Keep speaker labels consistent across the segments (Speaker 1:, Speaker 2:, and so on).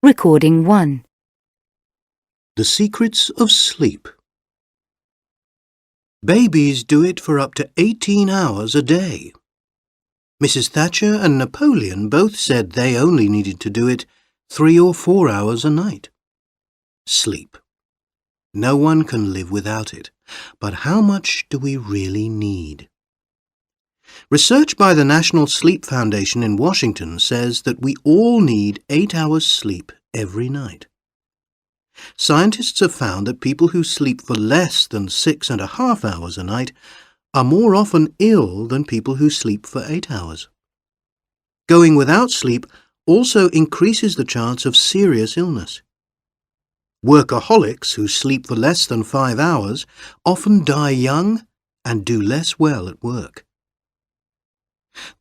Speaker 1: Recording 1.
Speaker 2: The secrets of sleep. Babies do it for up to 18 hours a day. Mrs. Thatcher and Napoleon both said they only needed to do it 3 or 4 hours a night. Sleep. No one can live without it, but how much do we really need? Research by the National Sleep Foundation in Washington says that we all need 8 hours sleep every night. Scientists have found that people who sleep for less than 6.5 hours a night are more often ill than people who sleep for 8 hours. Going without sleep also increases the chance of serious illness. Workaholics who sleep for less than 5 hours often die young and do less well at work.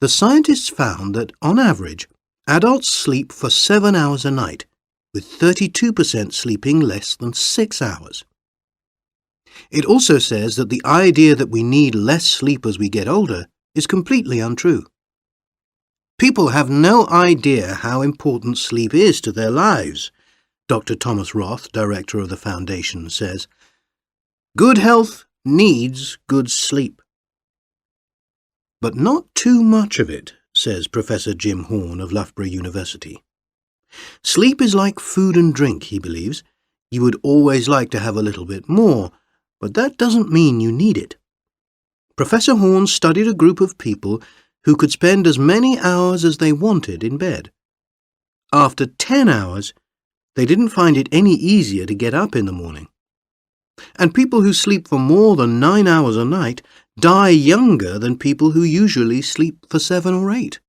Speaker 2: The scientists found that, on average, adults sleep for 7 hours a night, with 32% sleeping less than 6 hours. It also says that the idea that we need less sleep as we get older is completely untrue. People have no idea how important sleep is to their lives, Dr. Thomas Roth, director of the foundation, says. Good health needs good sleep. But not too much of it, says Professor Jim Horn of Loughborough University. Sleep is like food and drink, he believes. You would always like to have a little bit more, but that doesn't mean you need it. Professor Horn studied a group of people who could spend as many hours as they wanted in bed. After 10 hours, they didn't find it any easier to get up in the morning. And people who sleep for more than 9 hours a night die younger than people who usually sleep for 7 or 8.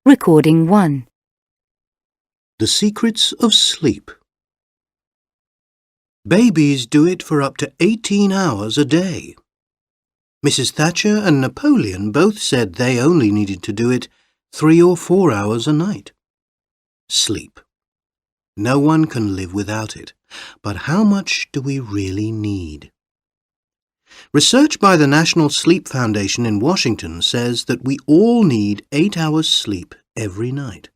Speaker 1: Recording 1.
Speaker 2: The secrets of sleep. Babies do it for up to 18 hours a day. Mrs. Thatcher and Napoleon both said they only needed to do it 3 or 4 hours a night. Sleep. No one can live without it, but how much do we really need? Research by the National Sleep Foundation in Washington says that we all need 8 hours sleep every night.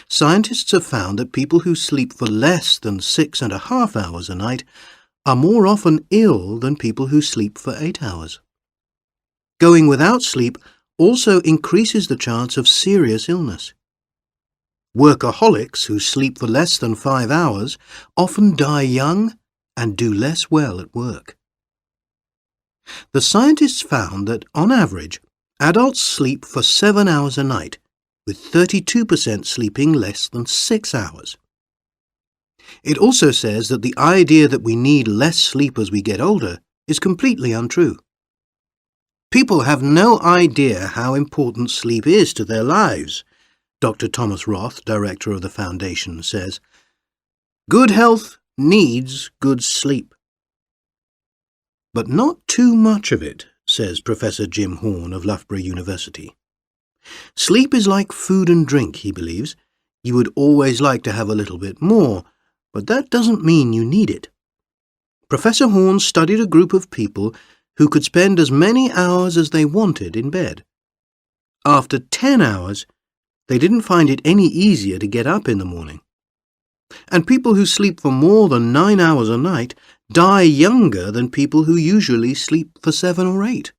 Speaker 2: Scientists have found that people who sleep for less than 6.5 hours a night are more often ill than people who sleep for 8 hours. Going without sleep also increases the chance of serious illness. Workaholics who sleep for less than 5 hours often die young and do less well at work. The scientists found that, on average, adults sleep for 7 hours a night, with 32% sleeping less than 6 hours. It also says that the idea that we need less sleep as we get older is completely untrue. People have no idea how important sleep is to their lives, Dr. Thomas Roth, director of the foundation, says. Good health needs good sleep. But not too much of it, says Professor Jim Horn of Loughborough University. Sleep is like food and drink, he believes. You would always like to have a little bit more, but that doesn't mean you need it. Professor Horn studied a group of people who could spend as many hours as they wanted in bed. After 10 hours, they didn't find it any easier to get up in the morning. And people who sleep for more than 9 hours a night die younger than people who usually sleep for 7 or 8.